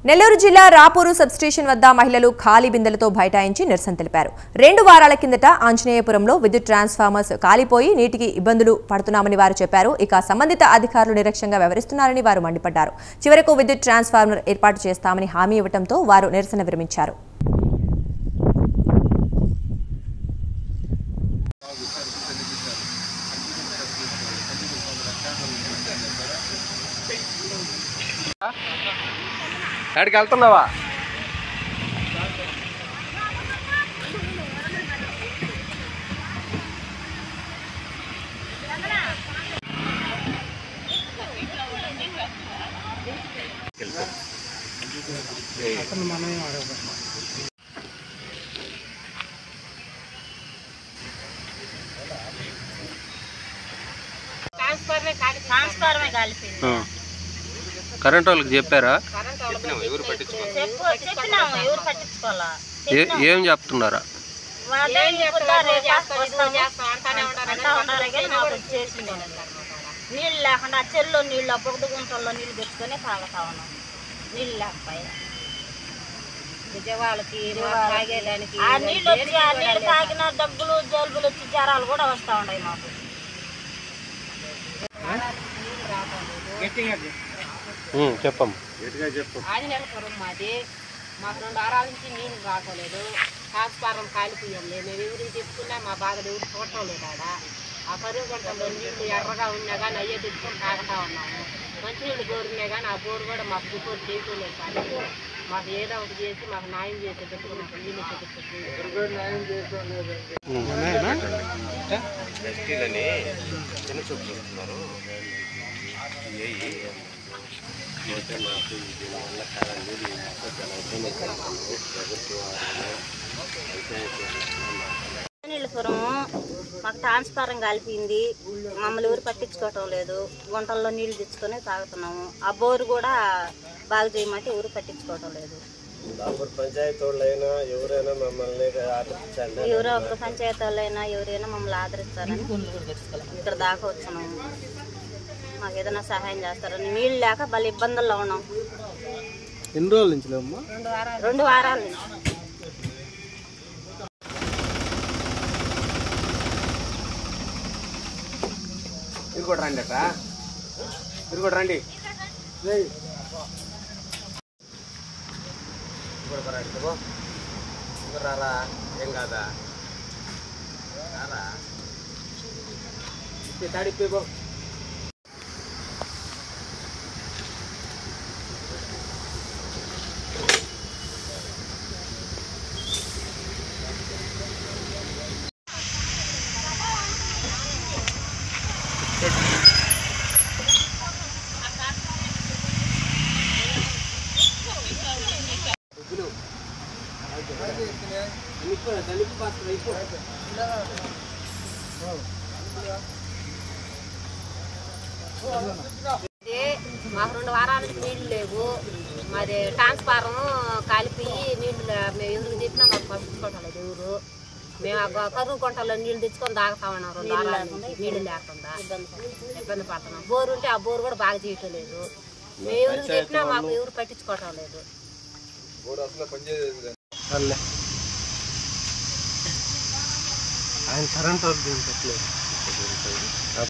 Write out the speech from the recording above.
నెల్లూరు జిల్లా రాపూరు సబ్స్టేషన్ వద్ద మహిళలు ఖాళీ బిందెలతో బైఠాయించి నిరసన తెలిపారు. 2 వారాల కిందట ఆంజనేయపురంలో విద్యుత్ ట్రాన్స్ఫార్మర్స్ కాలిపోయి నీటికి ఇబ్బందులు పడుతున్నామని వారు చెప్పారు. ఇక సంబంధిత అధికారులు నిర్లక్ష్యంగా వ్యవహరిస్తున్నారని వారు మండిపడ్డారు. చివరకు విద్యుత్ ట్రాన్స్ఫార్మర్ ఏర్పాటు చేస్తామని హామీ ఇవ్వడంతో వారు నిరసన విరమించారు. ఎక్కడికి వెళ్తున్నావా? కరెంట్ వాళ్ళకి చెప్పారా? ఏం చెప్తున్నారా? నీళ్ళు లేకుండా చెల్లో నీళ్ళు పొగడు గుంటల్లో నీళ్ళు పెట్టుకొని తాగుతా ఉన్నాం. నీళ్ళు లేకపోయా వాళ్ళకి తాగేదానికి ఆ నీళ్ళు వచ్చి ఆ నీళ్ళు తాగిన దగ్గులు జలుబులు వచ్చి జ్వరాలు కూడా వస్తూ ఉన్నాయి మాకు. చెప్పమ్మా. ఆంజనేయపురం మాది. మాకు 2 వారాల నుంచి నీళ్ళు రావట్లేదు. ట్రాన్స్ఫార్మర్ కాలిపోయాం. మేము ఎవరికి చెప్పుకున్నా మా బాధలు ఎవరు చూడటం లేదు. ఆడ ఆ కరువు గుంటలో నీళ్ళు ఎర్రగా ఉన్నా కానీ అయ్యే తెచ్చుకొని తాగుతా ఉన్నాము. మంచినీళ్ళు బోరు ఉన్నాయి కానీ ఆ బోరు కూడా మాకు రిపోర్ట్ చేయలేదు. కానీ మాకు ఏదో ఒకటి చేసి మాకు న్యాయం చేసేటప్పుడు మాకు నీళ్ళు నీళ్ళపురం మాకు ట్రాన్స్ఫారం కలిపింది. మమ్మల్ని ఊరు పట్టించుకోవటం లేదు. గుంటల్లో నీళ్ళు తెచ్చుకొని తాగుతున్నాము. ఆ బోరు కూడా బాగా చేయమంటే ఊరు పట్టించుకోవటం లేదు. ఎవరో ఒక పంచాయతీ వాళ్ళైనా ఎవరైనా మమ్మల్ని ఆదరిస్తారని ఇక్కడ దాకా వచ్చున్నాము. మాకు ఏదైనా సహాయం చేస్తారని నీళ్ళు లేక భలే ఇబ్బందుల్లో ఉన్నాం. ఎన్ని రోజుల నుంచి? 2 వారాల నుంచి. మీరు కూడా రండి అక్క, మీరు కూడా రండి. రారా, ఏం కాదా? రారా తాడిపోయి మాకు 2 వారాల నుంచి నీళ్ళు లేవు. మాది ట్రాన్స్ఫారం కాలిపోయి నీళ్ళు మేము ఎవరికి తెచ్చినా మాకు పంపించుకోవటం లేదు. ఎవరు మేము ఆ కరువు గుంటల్లో నీళ్ళు తెచ్చుకొని తాగుతా ఉన్నాం. 2 వారాల నుంచి నీళ్ళు లేకుండా ఇబ్బంది పడుతున్నాం. బోరు ఉంటే ఆ బోరు కూడా బాగా చేయటం లేదు. మేము ఎవరికి తెచ్చినా మాకు ఎవరు పట్టించుకోవటం లేదు. ఆయన కరెంట్ వాళ్ళు